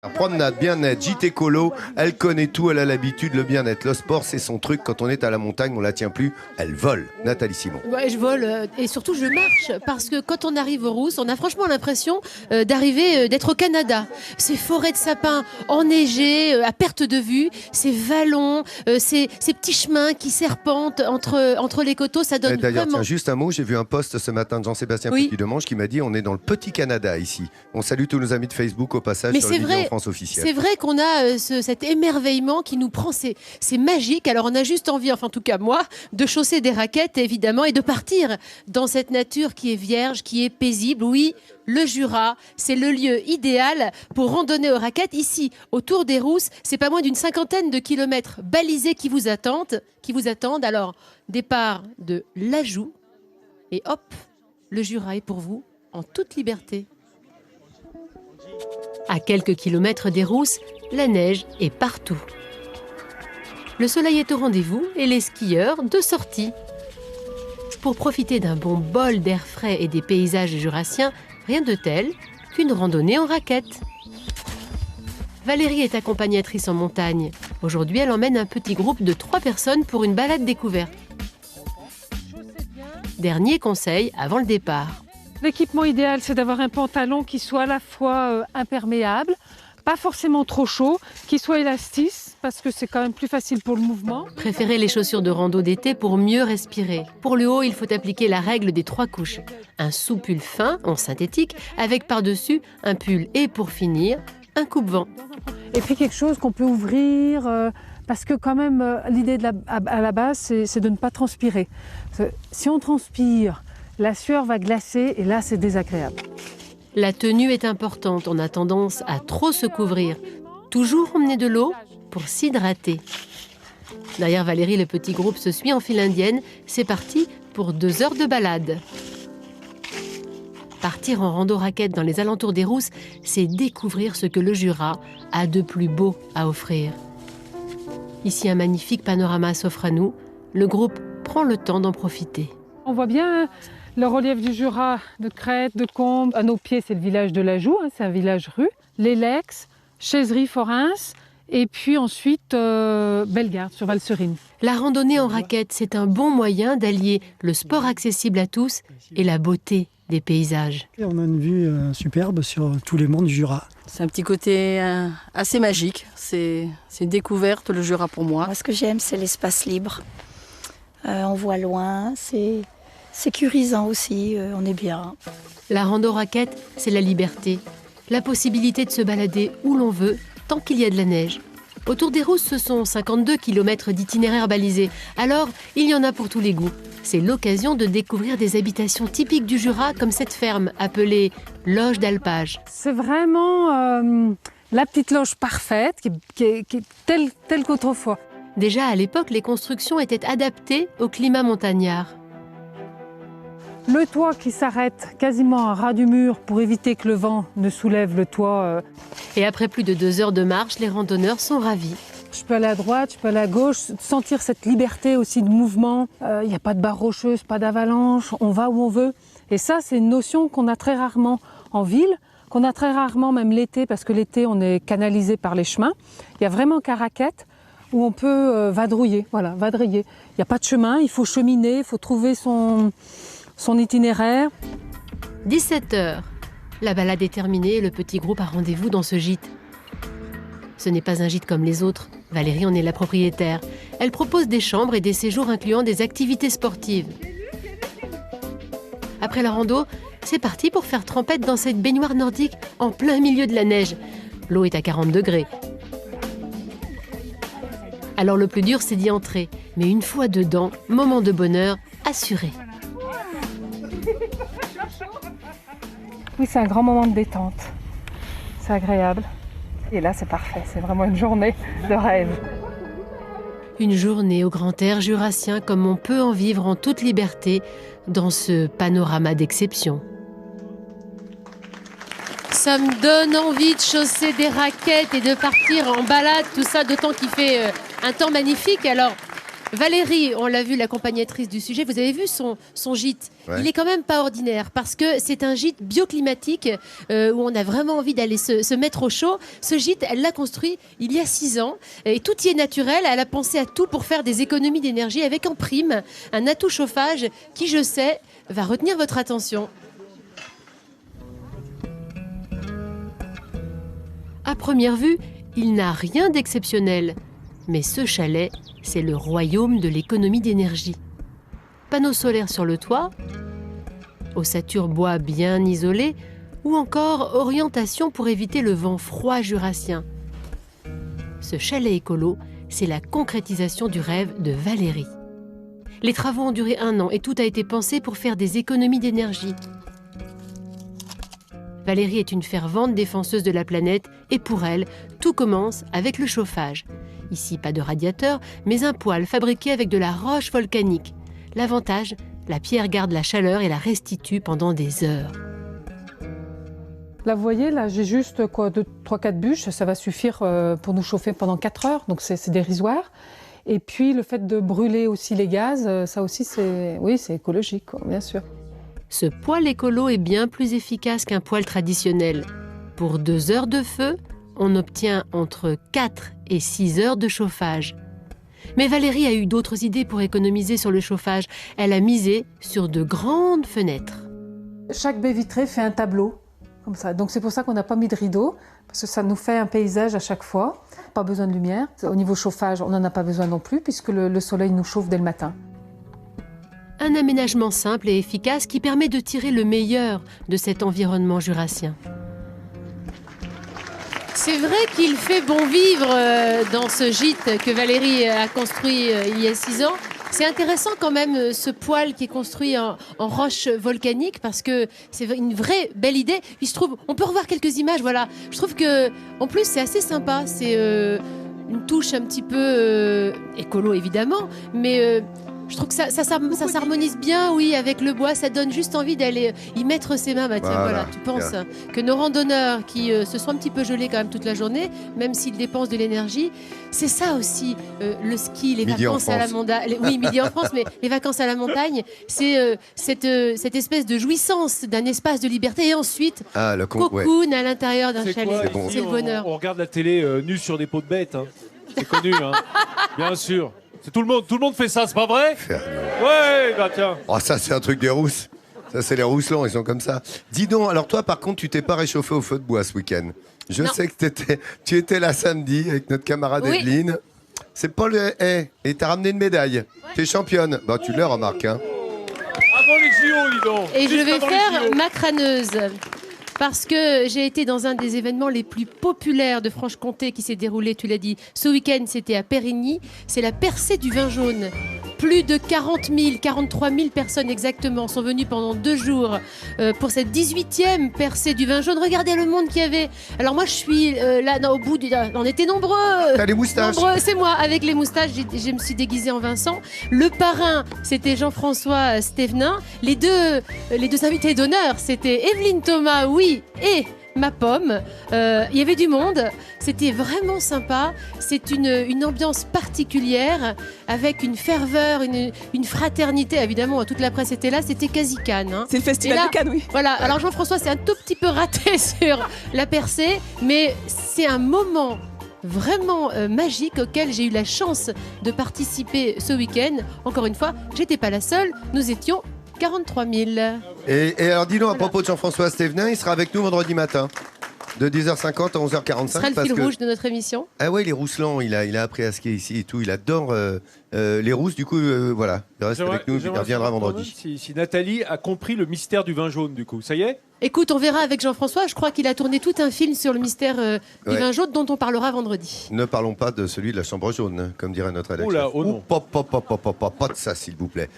Promenade, bien-être, JT Colo, elle connaît tout, elle a l'habitude, le bien-être, le sport, c'est son truc. Quand on est à la montagne, on la tient plus, elle vole. Nathalie Simon. Ouais, je vole et surtout je marche parce que quand on arrive aux Rousses, on a franchement l'impression d'arriver, d'être au Canada. Ces forêts de sapins enneigées, à perte de vue, ces vallons, ces petits chemins qui serpentent entre les coteaux, ça donne D'ailleurs, vraiment... tiens, juste un mot, j'ai vu un post ce matin de Jean-Sébastien Oui. Petit-Demange qui m'a dit on est dans le petit Canada ici. On salue tous nos amis de Facebook au passage Mais sur c'est le Vision vrai, France officiel. c'est vrai qu'on a cet émerveillement qui nous prend, c'est magique. Alors on a juste envie, enfin en tout cas moi, de chausser des raquettes évidemment et de partir dans cette nature qui est vierge, qui est paisible. Oui, le Jura, c'est le lieu idéal pour randonner aux raquettes. Ici, autour des Rousses, c'est pas moins d'une 50aine de kilomètres balisés qui vous attendent. Alors, départ de l'Ajoux et hop, le Jura est pour vous en toute liberté. À quelques kilomètres des Rousses, la neige est partout. Le soleil est au rendez-vous et les skieurs de sortie. Pour profiter d'un bon bol d'air frais et des paysages jurassiens, rien de tel qu'une randonnée en raquette. Valérie est accompagnatrice en montagne. Aujourd'hui, elle emmène un petit groupe de 3 personnes pour une balade découverte. Dernier conseil avant le départ. L'équipement idéal, c'est d'avoir un pantalon qui soit à la fois imperméable, pas forcément trop chaud, qui soit élastique, parce que c'est quand même plus facile pour le mouvement. Préférez les chaussures de rando d'été pour mieux respirer. Pour le haut, il faut appliquer la règle des 3 couches. Un sous-pull fin, en synthétique, avec par-dessus un pull et pour finir, un coupe-vent. Et puis quelque chose qu'on peut ouvrir, parce que quand même, l'idée à la base, c'est de ne pas transpirer. Si on transpire, la sueur va glacer et là, c'est désagréable. La tenue est importante, on a tendance à trop se couvrir. Toujours emmener de l'eau pour s'hydrater. Derrière Valérie, le petit groupe se suit en file indienne. C'est parti pour 2 heures de balade. Partir en rando raquette dans les alentours des Rousses, c'est découvrir ce que le Jura a de plus beau à offrir. Ici, un magnifique panorama s'offre à nous. Le groupe prend le temps d'en profiter. On voit bien le relief du Jura, de crêtes, de combes. À nos pieds, c'est le village de l'Ajoux, c'est un village-rue. Les Lex, Chaiserie, Forins, et puis ensuite Bellegarde sur Valserine. La randonnée en raquette, c'est un bon moyen d'allier le sport accessible à tous et la beauté des paysages. Et on a une vue superbe sur tous les monts du Jura. C'est un petit côté assez magique, c'est une découverte le Jura pour moi. Moi, ce que j'aime, c'est l'espace libre. On voit loin, c'est sécurisant aussi, on est bien. La rando raquette, c'est la liberté, la possibilité de se balader où l'on veut, tant qu'il y a de la neige. Autour des Rousses, ce sont 52 km d'itinéraire balisés, alors il y en a pour tous les goûts. C'est l'occasion de découvrir des habitations typiques du Jura, comme cette ferme appelée loge d'alpage. C'est vraiment la petite loge parfaite, qui est telle qu'autrefois. Déjà à l'époque, les constructions étaient adaptées au climat montagnard. Le toit qui s'arrête quasiment à ras du mur pour éviter que le vent ne soulève le toit. Et après plus de 2 heures de marche, les randonneurs sont ravis. Je peux aller à droite, je peux aller à gauche, sentir cette liberté aussi de mouvement. Il n'y a pas de barre rocheuse, pas d'avalanche, on va où on veut. Et ça, c'est une notion qu'on a très rarement en ville, qu'on a très rarement même l'été, parce que l'été, on est canalisé par les chemins. Il y a vraiment qu'à raquette où on peut vadrouiller, vadrouiller. Il n'y a pas de chemin, il faut cheminer, il faut trouver son itinéraire. 17 heures. La balade est terminée et le petit groupe a rendez-vous dans ce gîte. Ce n'est pas un gîte comme les autres. Valérie en est la propriétaire. Elle propose des chambres et des séjours incluant des activités sportives. Après la rando, c'est parti pour faire trempette dans cette baignoire nordique en plein milieu de la neige. L'eau est à 40 degrés. Alors le plus dur, c'est d'y entrer. Mais une fois dedans, moment de bonheur assuré. Oui, c'est un grand moment de détente. C'est agréable. Et là, c'est parfait. C'est vraiment une journée de rêve. Une journée au grand air jurassien comme on peut en vivre en toute liberté dans ce panorama d'exception. Ça me donne envie de chausser des raquettes et de partir en balade, tout ça, d'autant qu'il fait un temps magnifique. Alors, Valérie, on l'a vu, l'accompagnatrice du sujet, vous avez vu son gîte. Ouais. Il est quand même pas ordinaire parce que c'est un gîte bioclimatique où on a vraiment envie d'aller se mettre au chaud. Ce gîte, elle l'a construit il y a 6 ans et tout y est naturel. Elle a pensé à tout pour faire des économies d'énergie avec en prime un atout chauffage qui, je sais, va retenir votre attention. À première vue, il n'a rien d'exceptionnel. Mais ce chalet, c'est le royaume de l'économie d'énergie. Panneaux solaires sur le toit, ossature bois bien isolée, ou encore orientation pour éviter le vent froid jurassien. Ce chalet écolo, c'est la concrétisation du rêve de Valérie. Les travaux ont duré 1 an et tout a été pensé pour faire des économies d'énergie. Valérie est une fervente défenseuse de la planète et pour elle, tout commence avec le chauffage. Ici, pas de radiateur, mais un poêle fabriqué avec de la roche volcanique. L'avantage, la pierre garde la chaleur et la restitue pendant des heures. Là, vous voyez, là, j'ai juste 3-4 bûches, ça va suffire pour nous chauffer pendant 4 heures, donc c'est dérisoire. Et puis, le fait de brûler aussi les gaz, ça aussi, c'est écologique, quoi, bien sûr. Ce poêle écolo est bien plus efficace qu'un poêle traditionnel. Pour 2 heures de feu, on obtient entre 4 et 6 heures de chauffage. Mais Valérie a eu d'autres idées pour économiser sur le chauffage. Elle a misé sur de grandes fenêtres. Chaque baie vitrée fait un tableau, comme ça. Donc c'est pour ça qu'on n'a pas mis de rideau, parce que ça nous fait un paysage à chaque fois. Pas besoin de lumière. Au niveau chauffage, on n'en a pas besoin non plus, puisque le soleil nous chauffe dès le matin. Un aménagement simple et efficace qui permet de tirer le meilleur de cet environnement jurassien. C'est vrai qu'il fait bon vivre dans ce gîte que Valérie a construit il y a 6 ans. C'est intéressant quand même ce poêle qui est construit en roche volcanique parce que c'est une vraie belle idée. Il se trouve, on peut revoir quelques images, voilà. Je trouve que, en plus, c'est assez sympa. C'est une touche un petit peu écolo évidemment, mais je trouve que ça s'harmonise bien, oui, avec le bois. Ça donne juste envie d'aller y mettre ses mains. Bah, tiens, voilà, tu penses que nos randonneurs qui se sont un petit peu gelés quand même toute la journée, même s'ils dépensent de l'énergie, c'est ça aussi, le ski, les vacances à la montagne. Oui, midi en France, mais les vacances à la montagne, c'est cette espèce de jouissance d'un espace de liberté et ensuite cocoon à l'intérieur d'un chalet. C'est le bonheur. On regarde la télé nue sur des peaux de bêtes. Hein. C'est connu, hein. Bien sûr. C'est tout le monde fait ça, c'est pas vrai? Ouais, bah tiens. Oh, ça, c'est un truc des rousses. Ça, c'est les rousselons, ils sont comme ça. Dis donc, alors toi, par contre, tu t'es pas réchauffé au feu de bois ce week-end. Je sais que tu étais là samedi avec notre camarade Evelyne. C'est pas le et t'as ramené une médaille. Ouais. T'es championne. Bah, tu l'as, remarque. Hein. Avant les JO, dis donc. Et je vais faire ma crâneuse. Parce que j'ai été dans un des événements les plus populaires de Franche-Comté qui s'est déroulé, tu l'as dit, ce week-end, c'était à Périgny. C'est la percée du vin jaune. Plus de 43 000 personnes exactement sont venues pendant 2 jours pour cette 18e percée du vin jaune. Regardez le monde qu'il y avait. Alors moi, je suis là, au bout du... On était nombreux. T'as les moustaches. Nombreux, c'est moi, avec les moustaches. Je me suis déguisée en Vincent. Le parrain, c'était Jean-François Stévenin. Les deux invités d'honneur, c'était Evelyne Thomas, oui, et ma pomme. Il y avait du monde. C'était vraiment sympa. C'est une ambiance particulière avec une ferveur, une fraternité. Évidemment, toute la presse était là. C'était quasi Cannes. Hein. C'est le festival de Cannes, oui. Voilà. Alors Jean-François s'est un tout petit peu raté sur la percée, mais c'est un moment vraiment magique auquel j'ai eu la chance de participer ce week-end. Encore une fois, j'étais pas la seule. Nous étions 43 000. Et alors, dis-nous, à propos de Jean-François Stévenin, il sera avec nous vendredi matin, de 10h50 à 11h45. Ce sera le fil rouge de notre émission. Ah ouais, les rousselans, il a appris à skier ici et tout. Il adore les rousses, du coup, voilà. Il reste avec nous, il reviendra vendredi. Si Nathalie a compris le mystère du vin jaune, du coup, ça y est? Écoute, on verra avec Jean-François. Je crois qu'il a tourné tout un film sur le mystère du vin jaune dont on parlera vendredi. Ne parlons pas de celui de la chambre jaune, comme dirait notre rédacteur. Oula, oh non. Pas de ça, s'il vous plaît.